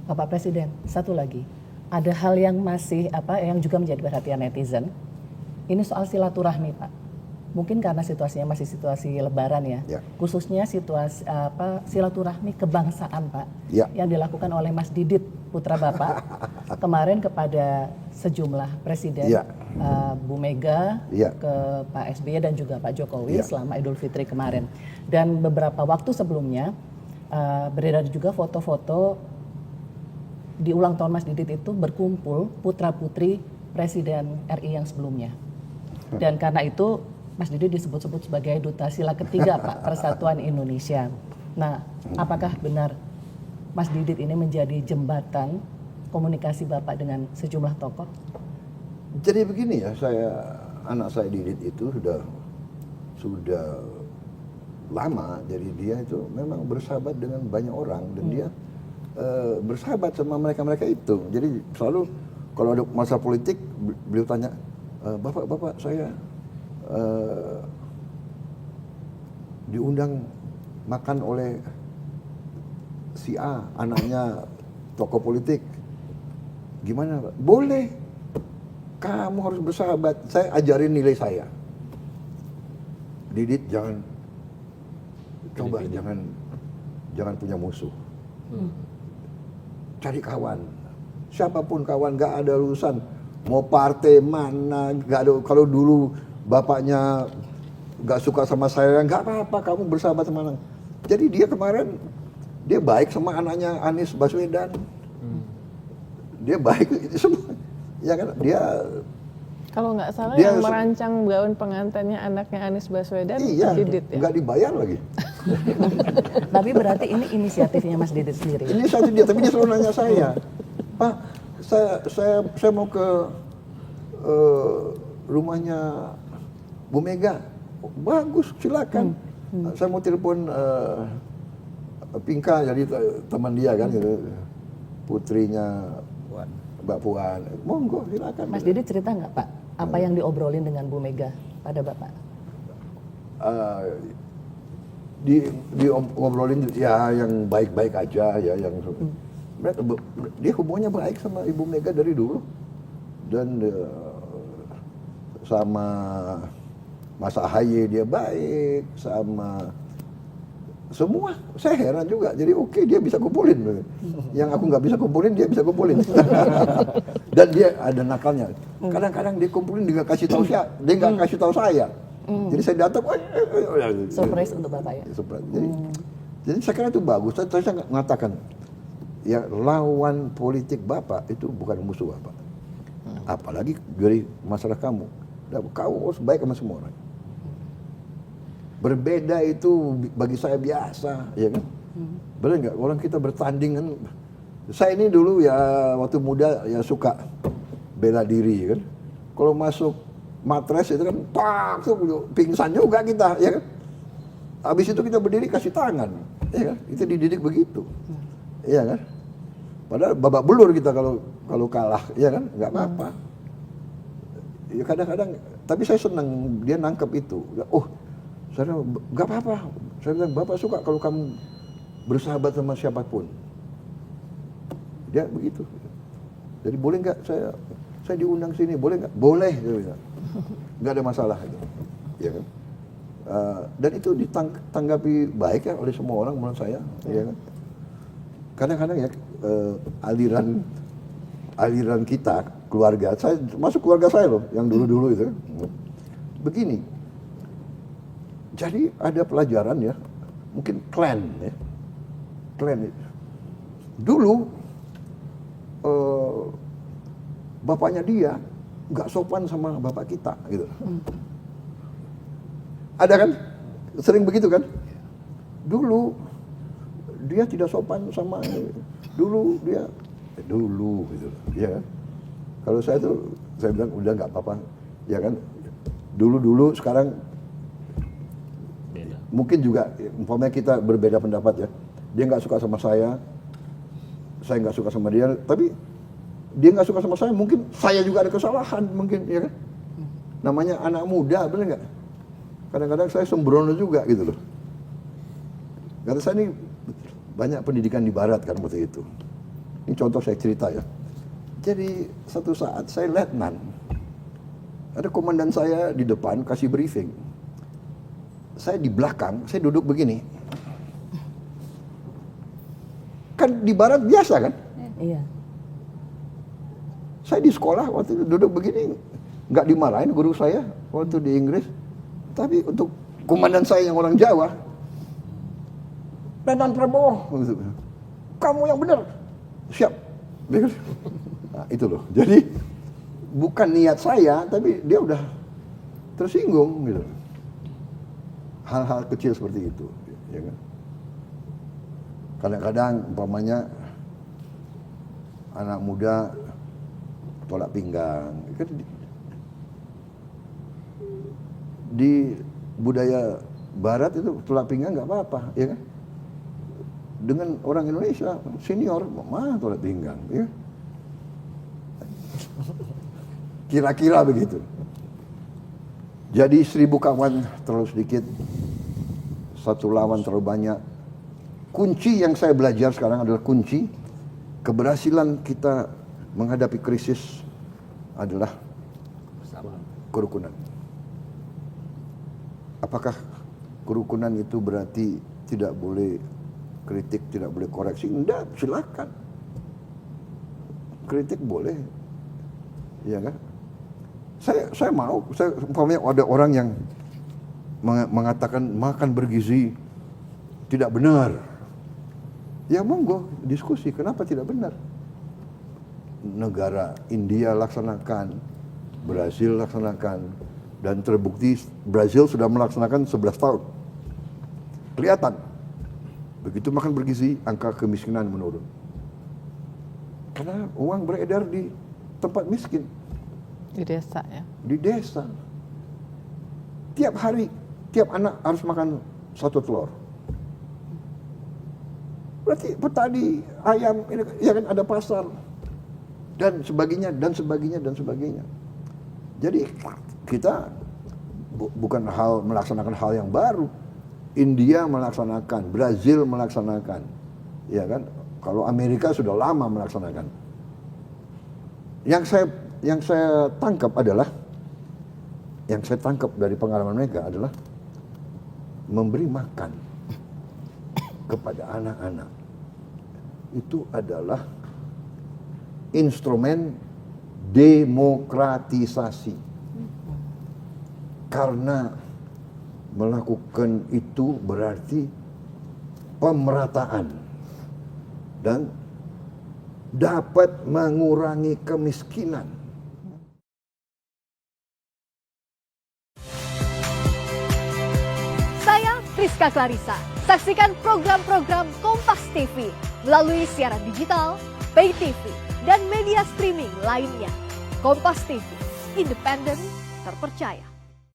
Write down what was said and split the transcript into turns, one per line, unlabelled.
Bapak Presiden, satu lagi, ada hal yang masih yang juga menjadi perhatian netizen. Ini soal silaturahmi, Pak. Mungkin karena situasinya masih situasi Lebaran ya. Khususnya situasi silaturahmi kebangsaan, Pak, yang dilakukan oleh Mas Didit putra Bapak kemarin kepada sejumlah presiden, Bu Mega, ke Pak SBY dan juga Pak Jokowi selama Idul Fitri kemarin. Dan beberapa waktu sebelumnya beredar juga foto-foto di ulang tahun Mas Didit itu berkumpul putra-putri Presiden RI yang sebelumnya. Dan karena itu Mas Didit disebut-sebut sebagai duta sila ketiga Pak Persatuan Indonesia. Nah, apakah benar Mas Didit ini menjadi jembatan komunikasi Bapak dengan sejumlah tokoh?
Jadi begini ya, anak saya Didit itu sudah lama, jadi dia itu memang bersahabat dengan banyak orang dan dia bersahabat sama mereka itu. Jadi selalu kalau ada masalah politik beliau tanya, bapak saya diundang makan oleh si A, anaknya tokoh politik, gimana Pak? Boleh, kamu harus bersahabat, saya ajarin nilai saya. Didit jangan punya musuh. Cari kawan, siapapun kawan, gak ada urusan mau partai mana, gak ada. Kalau dulu bapaknya gak suka sama saya, gak apa-apa, kamu bersahabat sama anak. Jadi dia kemarin dia baik sama anaknya Anies Baswedan, dia baik semua, ya kan? Dia
kalau nggak salah yang merancang gaun pengantinnya anaknya Anies Baswedan, Didit ya?
Nggak dibayar lagi.
Tapi berarti ini inisiatifnya Mas Didit sendiri?
Inisiatif dia, tapi dia selalu nanya saya, Pak, saya mau ke rumahnya Bu Mega. Bagus, silakan. Saya mau telepon Pinka, jadi teman dia kan, gitu, putrinya Mbak Puan. Monggo, silakan.
Mas Didit cerita nggak Pak, apa yang diobrolin dengan Bu Mega pada Bapak?
Ngobrolin ya yang baik-baik aja ya, yang dia hubungannya baik sama Ibu Mega dari dulu, dan sama Mas Ahaye dia baik, sama semua. Saya heran juga, jadi oke, dia bisa kumpulin yang aku nggak bisa kumpulin, dia bisa kumpulin. Dan dia ada nakalnya, kadang-kadang dia kumpulin, dia nggak kasih tahu saya, dia nggak kasih tahu saya. Jadi saya datang,
surprise untuk Bapak ya?
Jadi saya kira itu bagus. Saya mengatakan, ya lawan politik Bapak itu bukan musuh Bapak. Apalagi dari masalah kamu. Kamu harus baik sama semua orang. Berbeda itu bagi saya biasa, ya kan? Benar nggak? Orang kita bertanding kan. Saya ini dulu ya waktu muda ya suka bela diri kan. Kalau masuk matres itu kan, pingsan juga kita, ya kan? Habis itu kita berdiri kasih tangan, ya kan? Itu dididik begitu, ya kan? Padahal babak belur kita kalau kalah, ya kan? Nggak apa-apa. Ya kadang-kadang, tapi saya senang dia nangkep itu. Oh, saya nggak apa-apa. Saya bilang, Bapak suka kalau kamu bersahabat sama siapapun. Dia begitu. Jadi boleh nggak saya diundang sini, boleh nggak? Boleh, nggak ada masalah, ya kan? Dan itu ditanggapi baik ya oleh semua orang menurut saya, ya kan? Kadang-kadang ya aliran kita keluarga, saya masuk keluarga saya loh, yang dulu-dulu itu, begini. Jadi ada pelajaran ya, mungkin klan ya, klan itu. Dulu bapaknya dia nggak sopan sama bapak kita, gitu. Ada kan? Sering begitu kan? Dulu dia tidak sopan sama, dulu gitu, ya. Kalau saya bilang udah nggak apa-apa, ya kan? Dulu sekarang beda. Mungkin juga, umpamanya kita berbeda pendapat ya. Dia nggak suka sama saya nggak suka sama dia, tapi dia nggak suka sama saya, mungkin saya juga ada kesalahan, mungkin, ya kan? Namanya anak muda, bener nggak? Kadang-kadang saya sembrono juga gitu loh. Karena saya ini banyak pendidikan di barat kan waktu itu. Ini contoh saya cerita ya. Jadi satu saat saya letnan, ada komandan saya di depan kasih briefing. Saya di belakang, saya duduk begini. Kan di barat biasa kan?
Iya.
Saya di sekolah waktu itu duduk begini, nggak dimarahin guru saya waktu di Inggris. Tapi untuk komandan saya yang orang Jawa, Letnan Prabowo, kamu yang benar, siap. Nah, itu loh. Jadi bukan niat saya, tapi dia udah tersinggung gitu. Hal-hal kecil seperti itu, ya kan? Kadang-kadang umpamanya anak muda tolak pinggang, kan di budaya Barat itu tolak pinggang nggak apa-apa, ya kan? Dengan orang Indonesia senior, mana tolak pinggang, ya? Kira-kira begitu. Jadi 1000 kawan terlalu sedikit, 1 lawan terlalu banyak. Kunci yang saya belajar sekarang adalah kunci keberhasilan kita menghadapi krisis adalah kerukunan. Apakah kerukunan itu berarti tidak boleh kritik, tidak boleh koreksi? Enggak, silakan. Kritik boleh, ya kan? Saya mau, umpamanya ada orang yang mengatakan makan bergizi tidak benar. Ya monggo diskusi, kenapa tidak benar? Negara India laksanakan, Brazil laksanakan, dan terbukti Brazil sudah melaksanakan 11 tahun. Kelihatan, begitu makan bergizi, angka kemiskinan menurun. Karena uang beredar di tempat miskin.
Di desa ya?
Di desa. Tiap hari, tiap anak harus makan 1 telur. Berarti petani ayam ini ya kan ada pasar dan sebagainya dan sebagainya dan sebagainya. Jadi kita bukan melaksanakan hal yang baru. India melaksanakan, Brazil melaksanakan, ya kan? Kalau Amerika sudah lama melaksanakan. Yang saya tangkap dari pengalaman mereka adalah memberi makan kepada anak-anak itu adalah instrumen demokratisasi. Karena melakukan itu berarti pemerataan dan dapat mengurangi kemiskinan.
Saya Priska Clarissa. Saksikan program-program Kompas TV melalui siaran digital, pay TV, dan media streaming lainnya. Kompas TV, independen, terpercaya.